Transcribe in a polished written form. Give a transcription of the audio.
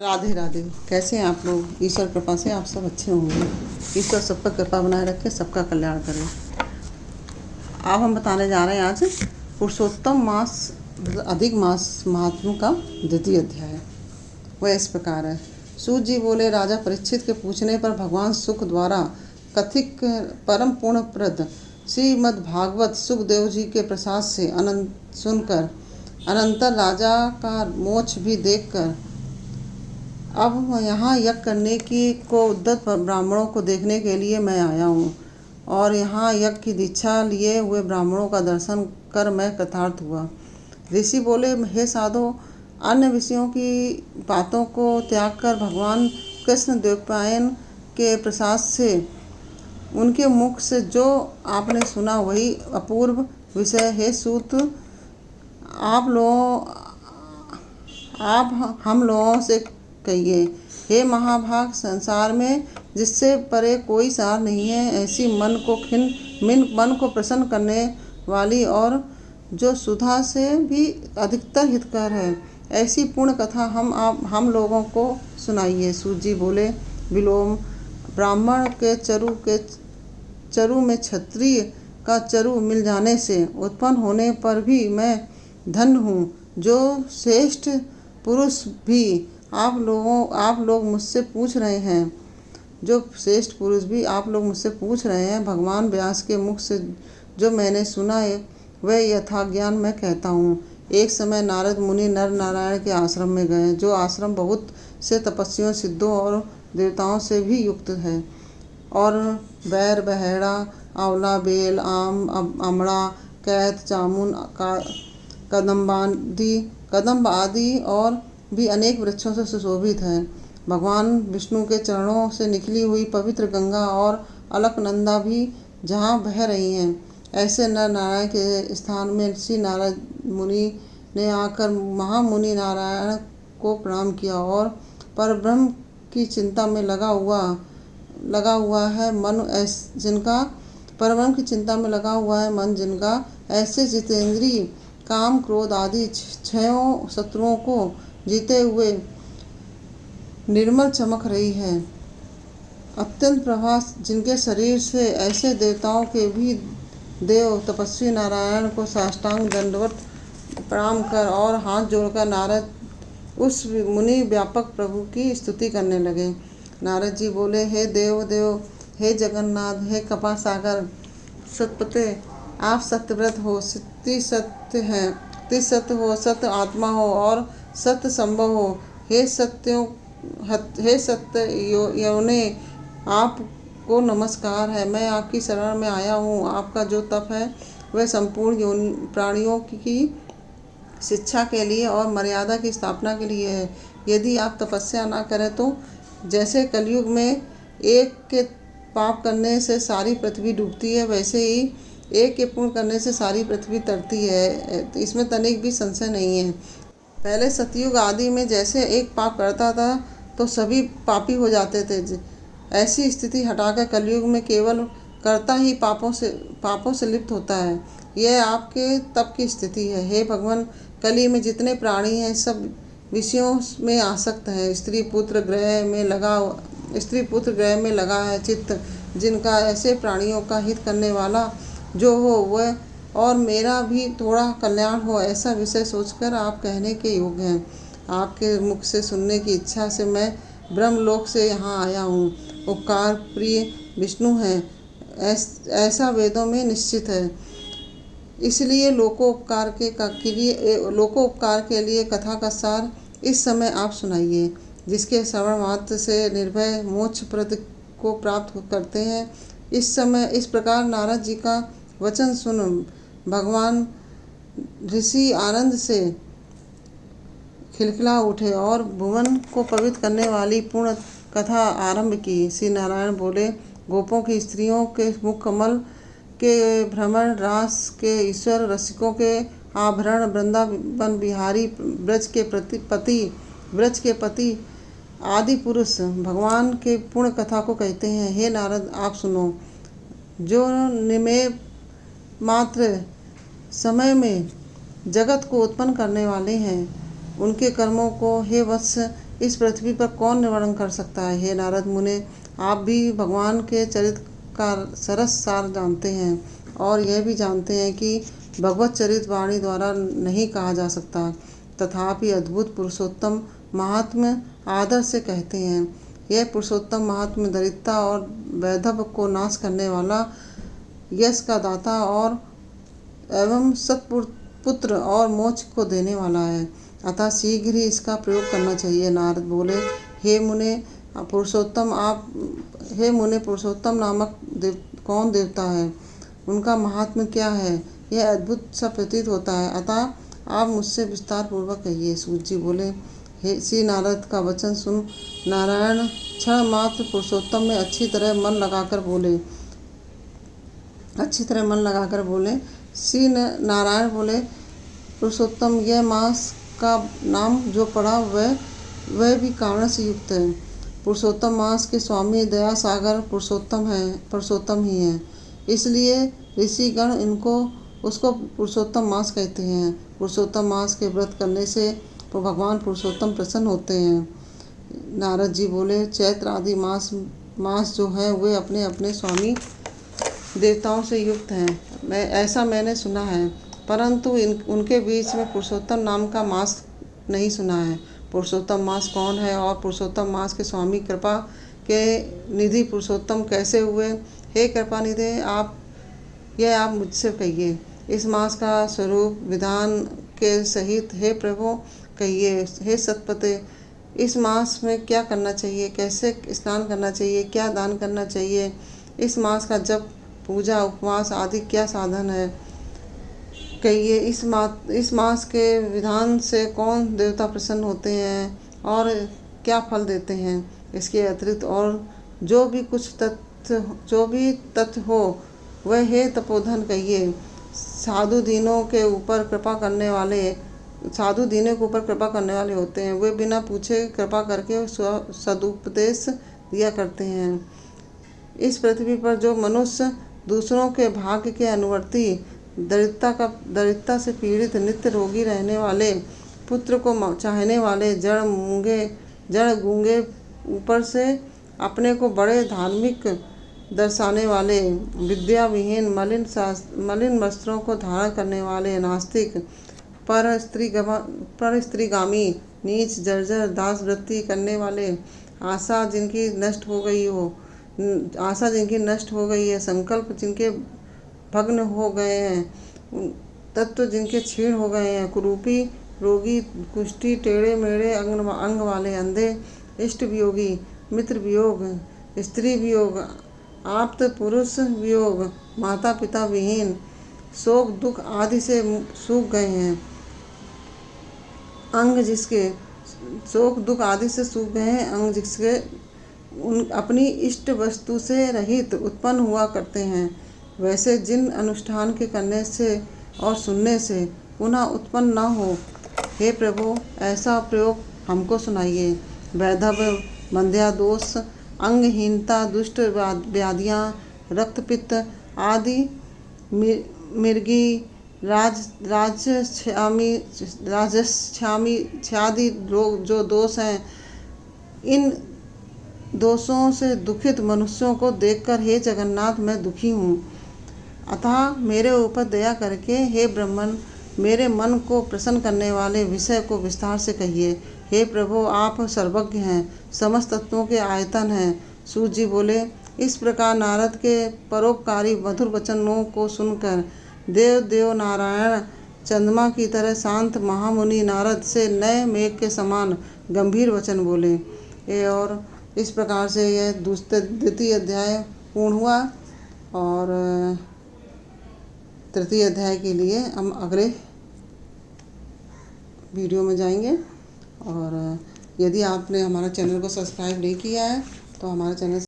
राधे राधे। कैसे हैं आप लोग? ईश्वर कृपा से आप सब अच्छे होंगे। ईश्वर सब पर कृपा बनाए रखे, सबका कल्याण करे। अब हम बताने जा रहे हैं आज पुरुषोत्तम मास अधिक मास महात्म्य का द्वितीय अध्याय। वह इस प्रकार है। सूत जी बोले, राजा परीक्षित के पूछने पर भगवान सुख द्वारा कथित परम पूर्ण प्रद श्रीमद् भागवत सुखदेव जी के प्रसाद से अनंत सुनकर अनंतर राजा का मोक्ष भी देखकर अब यहाँ यज्ञ करने की को उद्यत ब्राह्मणों को देखने के लिए मैं आया हूँ, और यहाँ यज्ञ की दीक्षा लिए हुए ब्राह्मणों का दर्शन कर मैं कृतार्थ हुआ। ऋषि बोले, हे साधो, अन्य विषयों की बातों को त्याग कर भगवान कृष्ण द्वैपायन के प्रसाद से उनके मुख से जो आपने सुना वही अपूर्व विषय है। सूत, आप हम लोगों से कहिए, हे महाभाग, संसार में जिससे परे कोई सार नहीं है, ऐसी मन को प्रसन्न करने वाली और जो सुधा से भी अधिकतर हितकर है, ऐसी पूर्ण कथा हम लोगों को सुनाइए। सूत जी बोले, विलोम, ब्राह्मण के चरु में क्षत्रिय का चरु मिल जाने से उत्पन्न होने पर भी मैं धन्य हूँ। जो श्रेष्ठ पुरुष भी आप लोग मुझसे पूछ रहे हैं, भगवान व्यास के मुख से जो मैंने सुना है वह यथा ज्ञान मैं कहता हूँ। एक समय नारद मुनि नर नारायण के आश्रम में गए, जो आश्रम बहुत से तपस्वियों, सिद्धों और देवताओं से भी युक्त है, और बैर, बहेड़ा, आंवला, बेल, आम, अमड़ा, कैथ, जामुन, कदम्ब आदि और भी अनेक वृक्षों से सुशोभित है। भगवान विष्णु के चरणों से निकली हुई पवित्र गंगा और अलकनंदा भी जहाँ बह रही हैं, ऐसे नर नारायण के स्थान में श्री नारद मुनि ने आकर महामुनि नारायण को प्रणाम किया, और परब्रह्म की चिंता में लगा हुआ है मन जिनका ऐसे जितेंद्रिय काम, क्रोध आदि छयों शत्रुओं को जीते हुए निर्मल चमक रही है। अत्यंत प्रभास जिनके शरीर से, ऐसे देवताओं के भी देव तपस्वी नारायण को साष्टांग दंडवत प्रणाम कर और हाथ जोड़कर नारद उस मुनि व्यापक प्रभु की स्तुति करने लगे। नारद जी बोले, हे देव, हे जगन्नाथ, हे कृपा सागर सतपते, आप सत्यव्रत हो, सत्य हो, सत्य आत्मा हो और सत्य संभव हो। हे सत्य योने, आपको नमस्कार है। मैं आपकी शरण में आया हूँ। आपका जो तप है वह संपूर्ण प्राणियों की शिक्षा के लिए और मर्यादा की स्थापना के लिए है। यदि आप तपस्या न करें तो जैसे कलयुग में एक के पाप करने से सारी पृथ्वी डूबती है, वैसे ही एक के पुण्य करने से सारी पृथ्वी तरती है। इसमें तनिक भी संशय नहीं है। पहले सतयुग आदि में जैसे एक पाप करता था तो सभी पापी हो जाते थे, ऐसी स्थिति हटाकर कलयुग में केवल कर्ता ही पापों से लिप्त होता है। यह आपके तप की स्थिति है। हे भगवान, कली में जितने प्राणी हैं सब विषयों में आसक्त हैं। स्त्री पुत्र ग्रह में लगा है चित्त, जिनका ऐसे प्राणियों का हित करने वाला जो हो वह और मेरा भी थोड़ा कल्याण हो, ऐसा विषय सोचकर आप कहने के योग्य हैं। आपके मुख से सुनने की इच्छा से मैं ब्रह्मलोक से यहाँ आया हूँ। उपकार प्रिय विष्णु हैं, ऐसा वेदों में निश्चित है। इसलिए लोकोपकार के लिए कथा का सार इस समय आप सुनाइए, जिसके श्रवण मात्र से निर्भय मोक्ष प्रद को प्राप्त करते हैं। इस प्रकार नारद जी का वचन सुन भगवान ऋषि आनंद से खिलखिला उठे और भुवन को पवित्र करने वाली पूर्ण कथा आरंभ की। श्री नारायण बोले, गोपों की स्त्रियों के मुख कमल के भ्रमण, रास के ईश्वर, रसिकों के आभरण, वृंदावन बिहारी, ब्रज के पति आदि पुरुष भगवान के पूर्ण कथा को कहते हैं। हे नारद, आप सुनो। जो निमेय मात्र समय में जगत को उत्पन्न करने वाले हैं, उनके कर्मों को हे वत्स इस पृथ्वी पर कौन वर्णन कर सकता है। हे नारद मुने, आप भी भगवान के चरित्र का सरस सार जानते हैं और यह भी जानते हैं कि भगवत चरित वाणी द्वारा नहीं कहा जा सकता। तथापि अद्भुत पुरुषोत्तम महात्म्य आदर से कहते हैं। यह पुरुषोत्तम महात्म्य दरिद्रता और वैधव को नाश करने वाला, यश का दाता और एवं सत्पुत्र और मोक्ष को देने वाला है। अतः शीघ्र ही इसका प्रयोग करना चाहिए। नारद बोले, हे मुने पुरुषोत्तम नामक कौन देवता है, उनका महात्म्य क्या है, यह अद्भुत सा प्रतीत होता है। अतः आप मुझसे विस्तार पूर्वक कहिए। सूत जी बोले, हे श्री नारद का वचन सुन नारायण क्षण मात्र पुरुषोत्तम में अच्छी तरह मन लगाकर बोले। श्री नारायण बोले, पुरुषोत्तम, यह मास का नाम जो पड़ा वह भी कारण से युक्त है। पुरुषोत्तम मास के स्वामी दया सागर पुरुषोत्तम ही हैं। इसलिए ऋषिगण उसको पुरुषोत्तम मास कहते हैं। पुरुषोत्तम मास के व्रत करने से तो भगवान पुरुषोत्तम प्रसन्न होते हैं। नारद जी बोले, चैत्र आदि मास जो है वे अपने अपने स्वामी देवताओं से युक्त हैं। ऐसा मैंने सुना है, परंतु उनके बीच में पुरुषोत्तम नाम का मास नहीं सुना है। पुरुषोत्तम मास कौन है और पुरुषोत्तम मास के स्वामी कृपा के निधि पुरुषोत्तम कैसे हुए? हे कृपा निधि, आप मुझसे कहिए। इस मास का स्वरूप विधान के सहित हे प्रभु कहिए। हे सतपते, इस मास में क्या करना चाहिए, कैसे स्नान करना चाहिए, क्या दान करना चाहिए? इस मास का जप, पूजा, उपवास आदि क्या साधन है, कहिए। इस मास के विधान से कौन देवता प्रसन्न होते हैं और क्या फल देते हैं? इसके अतिरिक्त और जो भी तथ्य हो वह हे तपोधन कहिए। साधु दीनों के ऊपर कृपा करने वाले होते हैं। वे बिना पूछे कृपा करके सदुपदेश दिया करते हैं। इस पृथ्वी पर जो मनुष्य दूसरों के भाग्य के अनुवर्ती, दरिद्रता से पीड़ित, नित्य रोगी रहने वाले, पुत्र को चाहने वाले, जड़ गूंगे, ऊपर से अपने को बड़े धार्मिक दर्शाने वाले, विद्या विहीन, मलिन वस्त्रों को धारण करने वाले, नास्तिक, पर स्त्रीगामी, नीच, जर्जर, दासवृत्ति करने वाले, आशा जिनकी नष्ट हो गई है, संकल्प जिनके भग्न हो गए हैं, तत्व जिनके क्षीण हो गए हैं, कुरूपी, रोगी, कुष्ठी, टेढ़े मेढ़े अंग वाले, अंधे, इष्ट वियोगी, मित्र वियोग, स्त्री वियोग, आप्त पुरुष वियोग, माता पिता विहीन, शोक दुख आदि से सूख गए हैं, अंग जिसके अपनी इष्ट वस्तु से रहित उत्पन्न हुआ करते हैं, वैसे जिन अनुष्ठान के करने से और सुनने से पुनः उत्पन्न न हो। हे प्रभु, ऐसा प्रयोग हमको सुनाइए। वैधव्य, मंद्यादोष, अंगहीनता, दुष्ट व्याधियाँ, रक्तपित्त आदि, मिर्गी, राजस्यादि जो दोष हैं, इन दोषों से दुखित मनुष्यों को देखकर हे जगन्नाथ मैं दुखी हूँ। अतः मेरे ऊपर दया करके हे ब्रह्मन मेरे मन को प्रसन्न करने वाले विषय को विस्तार से कहिए। हे प्रभु, आप सर्वज्ञ हैं, समस्त तत्वों के आयतन हैं। सूत जी बोले, इस प्रकार नारद के परोपकारी मधुर वचनों को सुनकर देव नारायण चंद्रमा की तरह शांत महामुनि नारद से नए मेघ के समान गंभीर वचन बोले। और इस प्रकार से यह द्वितीय अध्याय पूर्ण हुआ और तृतीय अध्याय के लिए हम अगले वीडियो में जाएंगे। और यदि आपने हमारा चैनल को सब्सक्राइब नहीं किया है तो हमारा चैनल